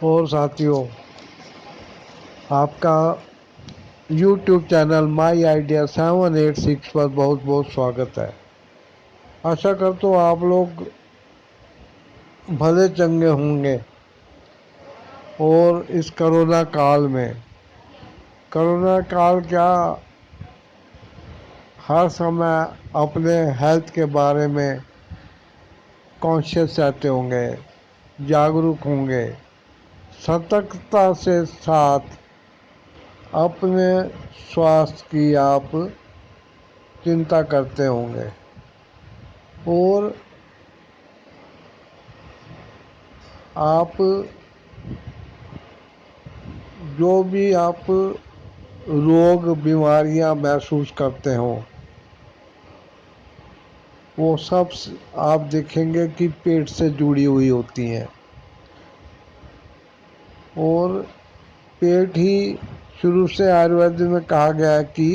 اور ساتھیوں، آپ کا یوٹیوب چینل مائی آئیڈیا 786 پر بہت بہت سواگت ہے۔ آشا کرتا ہوں آپ لوگ بھلے چنگے ہوں گے۔ اور اس کرونا کال میں کیا ہر سمے اپنے ہیلتھ کے بارے میں کانشیس رہتے ہوں گے، جاگروک ہوں گے، سترکتا سے ساتھ اپنے سواستھ کی آپ چنتا کرتے ہوں گے، اور آپ جو بھی آپ روگ بیماریاں محسوس کرتے ہوں وہ سب آپ دیکھیں گے کہ پیٹ سے جڑی ہوئی ہوتی ہیں، اور پیٹ ہی شروع سے آیوروید میں کہا گیا ہے کہ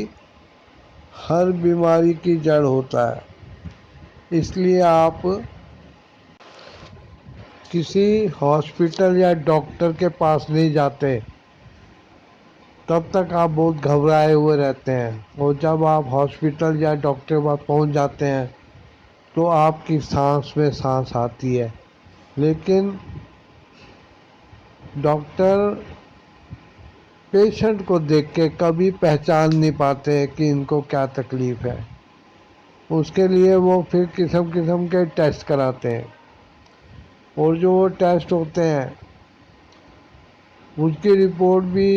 ہر بیماری کی جڑ ہوتا ہے۔ اس لیے آپ کسی ہاسپٹل یا ڈاکٹر کے پاس نہیں جاتے تب تک آپ بہت گھبرائے ہوئے رہتے ہیں، اور جب آپ ہاسپٹل یا ڈاکٹر کے پاس پہنچ جاتے ہیں تو آپ کی سانس میں سانس آتی ہے، لیکن ڈاکٹر پیشنٹ کو دیکھ کے کبھی پہچان نہیں پاتے کہ ان کو کیا تکلیف ہے۔ اس کے لیے وہ پھر قسم قسم کے ٹیسٹ کراتے ہیں، اور جو وہ ٹیسٹ ہوتے ہیں اس کی رپورٹ بھی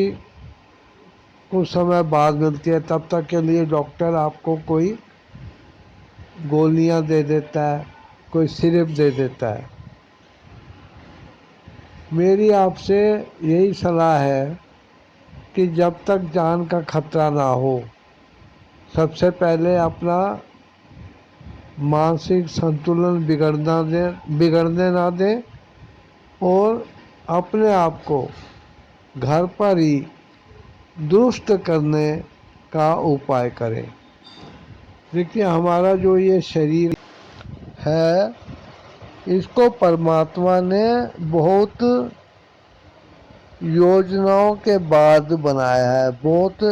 کچھ سمے بعد ملتی ہے۔ تب تک کے لیے ڈاکٹر آپ کو کوئی گولیاں دے دیتا ہے، کوئی سرپ دے دیتا ہے۔ میری آپ سے یہی صلاح ہے کہ جب تک جان کا خطرہ نہ ہو سب سے پہلے اپنا مانسک سنتولن بگڑنے نہ دیں، اور اپنے آپ کو گھر پر ہی درست کرنے کا اپائے کریں۔ دیکھیے، ہمارا جو یہ شریر ہے اس کو پرماتما نے بہت یوجناؤں کے بعد بنایا ہے، بہت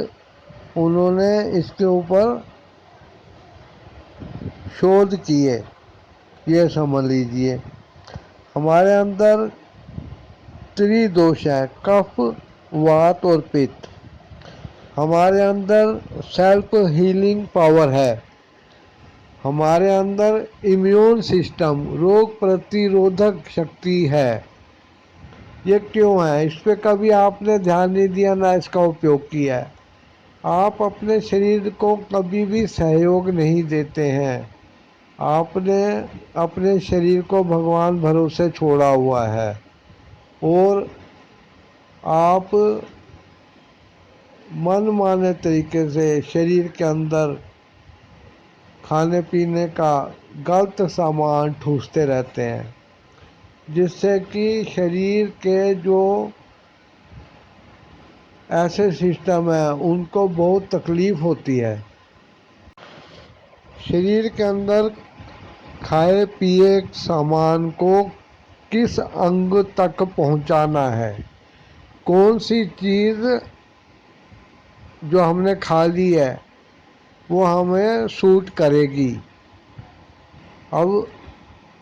انہوں نے اس کے اوپر شودھ کیے۔ یہ سمجھ لیجئے ہمارے اندر دوش ہے: کف، وات اور پت۔ ہمارے اندر سیلف ہیلنگ پاور ہے، ہمارے اندر امیون سسٹم روگ پرتیرودھک شکتی ہے۔ یہ کیوں ہے؟ اس پہ کبھی آپ نے دھیان نہیں دیا، نہ اس کا اپیوگ کیا ہے۔ آپ اپنے شریر کو کبھی بھی سہیوگ نہیں دیتے ہیں، آپ نے اپنے شریر کو بھگوان بھروسے چھوڑا ہوا ہے، اور آپ من مانے طریقے سے شریر کے اندر کھانے پینے کا غلط سامان ٹھوستے رہتے ہیں، جس سے کہ شریر کے جو ایسے سسٹم ہیں ان کو بہت تکلیف ہوتی ہے۔ شریر کے اندر کھائے پیے سامان کو کس انگ تک پہنچانا ہے، کون سی چیز جو ہم نے کھا لی ہے وہ ہمیں سوٹ کرے گی۔ اب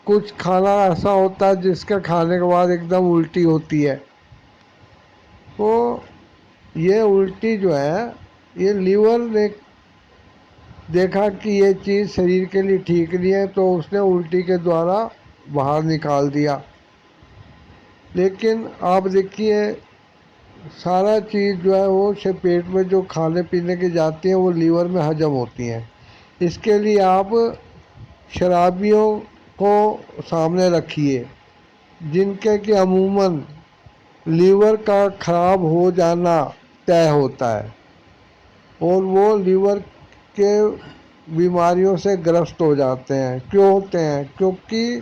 کچھ کھانا ایسا ہوتا ہے جس کے کھانے کے بعد ایک دم الٹی ہوتی ہے، تو یہ الٹی جو ہے یہ لیور نے دیکھا کہ یہ چیز شریر کے لیے ٹھیک نہیں ہے، تو اس نے الٹی کے دوارا باہر نکال دیا۔ لیکن آپ دیکھیے سارا چیز جو ہے وہ پیٹ میں جو کھانے پینے کی جاتی ہیں وہ لیور میں ہضم ہوتی ہیں۔ اس کے لیے آپ شرابیوں کو سامنے رکھیے جن کے کہ عموماً لیور کا خراب ہو جانا طے ہوتا ہے، اور وہ لیور کے بیماریوں سے گرست ہو جاتے ہیں۔ کیوں ہوتے ہیں؟ کیونکہ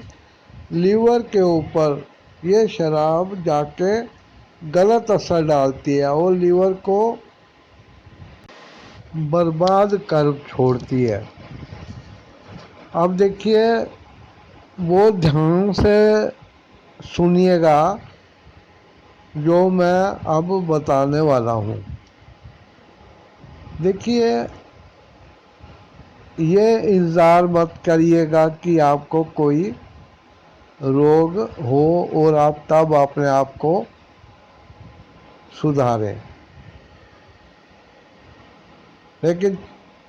لیور کے اوپر یہ شراب جا کے غلط اثر ڈالتی ہے اور لیور کو برباد کر چھوڑتی ہے۔ اب دیکھیے، وہ دھیان سے سنیے گا جو میں اب بتانے والا ہوں۔ دیکھیے، یہ انتظار مت کریے گا کہ آپ کو کوئی روگ ہو اور آپ تب اپنے آپ کو سدھاریں، لیکن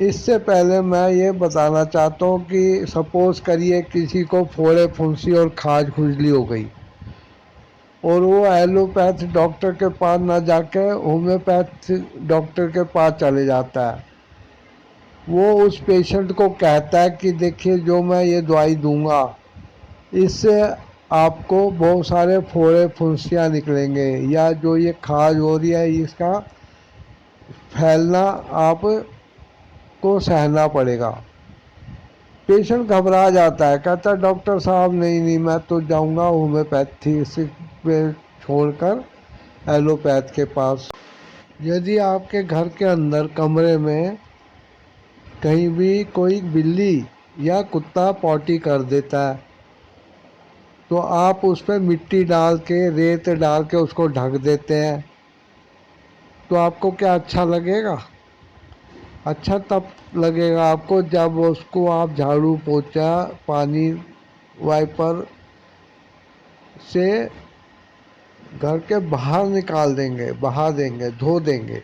اس سے پہلے میں یہ بتانا چاہتا ہوں کہ سپوز کریے کسی کو پھوڑے پھنسی اور کھاج کھجلی ہو گئی، اور وہ ایلوپیتھ ڈاکٹر کے پاس نہ جا کے ہومیوپیتھ ڈاکٹر کے پاس چلے جاتا ہے۔ وہ اس پیشنٹ کو کہتا ہے کہ دیکھیے جو میں یہ دوائی دوں گا اس سے آپ کو بہت سارے پھوڑے پھنسیاں نکلیں گے، یا جو یہ کھاج ہو رہی ہے اس کا پھیلنا آپ کو سہنا پڑے گا۔ پیشنٹ گھبرا جاتا ہے، کہتا ہے ڈاکٹر صاحب نہیں میں تو جاؤں گا ہومیوپیتھی پہ چھوڑ کر ایلوپیتھ کے پاس۔ یدی آپ کے گھر کے اندر کمرے میں کہیں بھی کوئی بلی یا کتا پوٹی کر دیتا ہے تو آپ اس پہ مٹی ڈال کے ریت ڈال کے اس کو ڈھک دیتے ہیں، تو آپ کو کیا اچھا لگے گا؟ اچھا تب لگے گا آپ کو جب اس کو آپ جھاڑو پوچھا پانی وائپر سے گھر کے باہر نکال دیں گے، بہا دیں گے، دھو دیں گے۔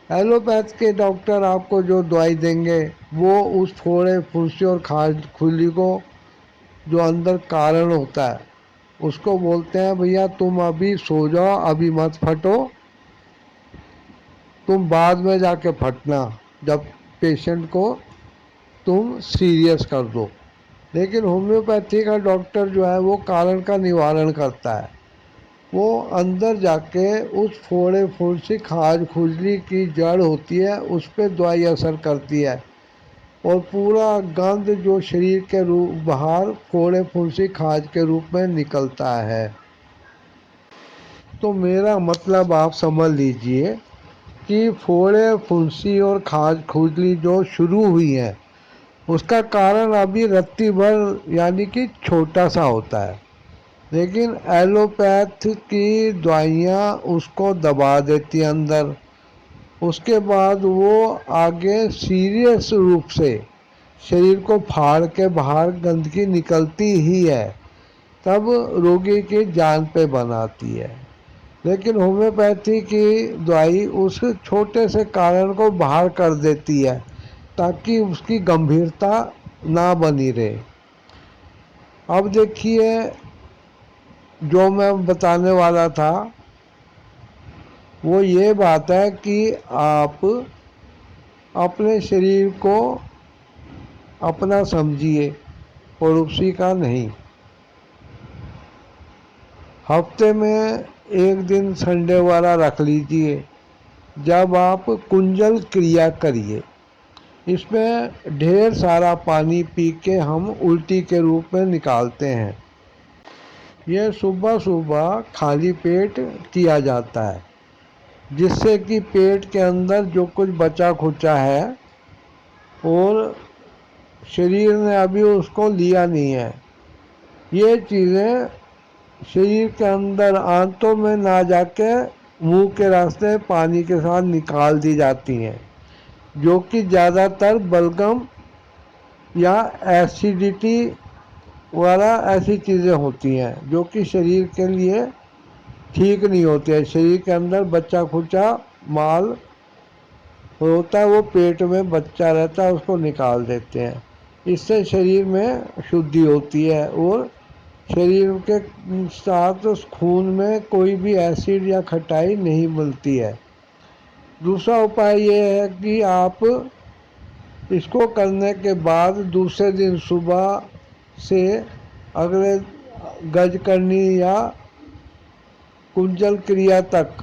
ایلوپیتھ کے ڈاکٹر آپ کو جو دوائی دیں گے وہ اس پھوڑے پھنسی اور کھجلی کو جو اندر کارن ہوتا ہے اس کو بولتے ہیں بھیا تم ابھی سو جاؤ، ابھی مت پھٹو، تم بعد میں جا کے پھٹنا جب پیشنٹ کو تم سیریس کر دو۔ لیکن ہومیوپیتھی کا ڈاکٹر جو ہے وہ کارن کا نوارن کرتا ہے، وہ اندر جا کے اس پھوڑے پھنسی کھاج کھجلی کی جڑ ہوتی ہے اس پہ دوائی اثر کرتی ہے، اور پورا گند جو شریر کے باہر پھوڑے پھنسی کھاج کے روپ میں نکلتا ہے۔ تو میرا مطلب آپ سمجھ لیجئے کہ پھوڑے پھنسی اور کھاج کھجلی جو شروع ہوئی ہیں اس کا کارن ابھی رتی بھر یعنی کہ چھوٹا سا ہوتا ہے، لیکن ایلوپیتھ کی دوائیاں اس کو دبا دیتی ہیں اندر، اس کے بعد وہ آگے سیریس روپ سے شریر کو پھاڑ کے باہر گندگی نکلتی ہی ہے، تب روگی کی جان پہ بناتی ہے۔ لیکن ہومیوپیتھی کی دوائی اس چھوٹے سے کارن کو باہر کر دیتی ہے تاکہ اس کی گمبھیرتا نہ بنی رہے۔ اب دیکھیے جو میں بتانے والا تھا وہ یہ بات ہے کہ آپ اپنے شریر کو اپنا سمجھیے، پڑوسی کا نہیں۔ ہفتے میں ایک دن سنڈے والا رکھ لیجئے جب آپ کنجل کریا کریے، اس میں ڈھیر سارا پانی پی کے ہم الٹی کے روپ میں نکالتے ہیں۔ یہ صبح صبح خالی پیٹ کیا جاتا ہے، جس سے کہ پیٹ کے اندر جو کچھ بچا کھچا ہے اور شریر نے ابھی اس کو لیا نہیں ہے، یہ چیزیں شریر کے اندر آنتوں میں نہ جا کے منہ کے راستے پانی کے ساتھ نکال دی جاتی ہیں، جو کہ زیادہ تر بلغم یا ایسیڈیٹی والا ایسی چیزیں ہوتی ہیں جو کہ شریر کے لیے ٹھیک نہیں ہوتی ہے۔ شریر کے اندر بچا کھچا مال ہوتا ہے وہ پیٹ میں بچا رہتا ہے، اس کو نکال دیتے ہیں، اس سے شریر میں شدھی ہوتی ہے اور شریر کے ساتھ خون میں کوئی بھی ایسڈ یا کھٹائی نہیں ملتی ہے۔ دوسرا اپائے یہ ہے کہ آپ اس کو کرنے کے بعد دوسرے دن صبح سے اگلے گج کرنی یا کنجل کریا تک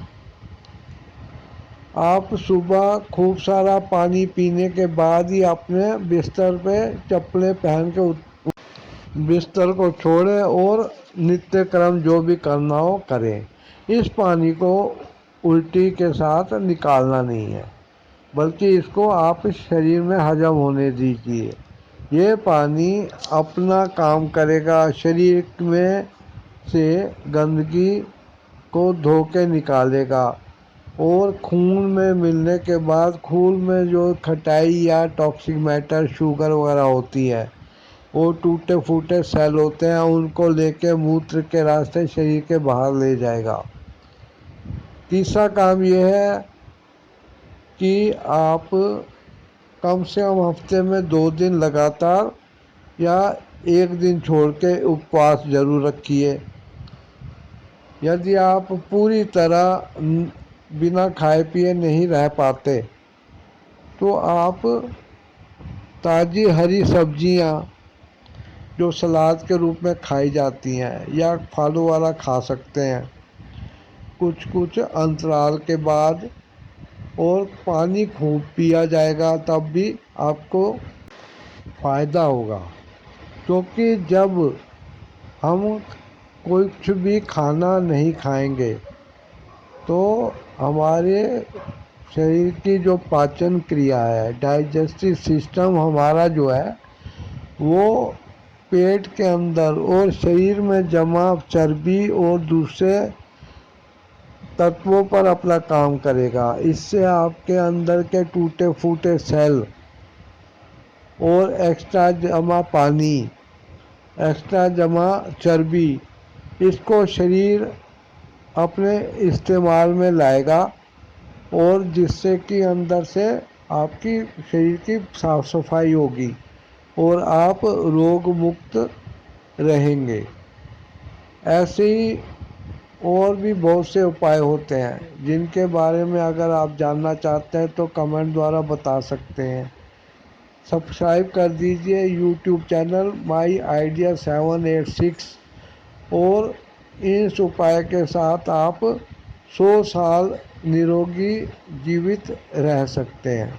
آپ صبح خوب سارا پانی پینے کے بعد ہی اپنے بستر پہ چپلیں پہن کے بستر کو چھوڑیں اور نتیہ کرم جو بھی کرنا ہو کریں۔ اس پانی کو الٹی کے ساتھ نکالنا نہیں ہے بلکہ اس کو آپ شریر میں ہضم ہونے دیجیے۔ یہ پانی اپنا کام کرے گا، شریر میں سے گندگی کو دھو کے نکالے گا، اور خون میں ملنے کے بعد خون میں جو کھٹائی یا ٹاکسک میٹر، شوگر وغیرہ ہوتی ہے، وہ ٹوٹے پھوٹے سیل ہوتے ہیں، ان کو لے کے موتر کے راستے شریر کے باہر لے جائے گا۔ تیسرا کام یہ ہے کہ آپ کم سے کم ہفتے میں 2 دن لگاتار یا 1 دن چھوڑ کے اپواس ضرور رکھیے۔ یدی آپ پوری طرح بنا کھائے پیے نہیں رہ پاتے تو آپ تازی ہری سبزیاں جو سلاد کے روپ میں کھائی جاتی ہیں یا پھلوں والا کھا سکتے ہیں کچھ انترال کے بعد، اور پانی خوب پیا جائے گا، تب بھی آپ کو فائدہ ہوگا۔ کیونکہ جب ہم کچھ بھی کھانا نہیں کھائیں گے تو ہمارے شریر کی جو پاچن کریا ہے، ڈائجسٹو سسٹم ہمارا جو ہے، وہ پیٹ کے اندر اور شریر میں جمع چربی اور دوسرے تتووں پر اپنا کام کرے گا۔ اس سے آپ کے اندر کے ٹوٹے پھوٹے سیل اور ایکسٹرا جمع پانی، ایکسٹرا جمع چربی، اس کو شریر اپنے استعمال میں لائے گا، اور جس سے کہ اندر سے آپ کی شریر کی صاف صفائی ہوگی اور آپ روگ مکت رہیں گے۔ ایسے ہی اور بھی بہت سے اپائے ہوتے ہیں جن کے بارے میں اگر آپ جاننا چاہتے ہیں تو کمنٹ دوارا بتا سکتے ہیں۔ سبسکرائب کر دیجئے یوٹیوب چینل مائی آئیڈیا 786، اور اس اپائے کے ساتھ آپ 100 سال نروگی جیوت رہ سکتے ہیں۔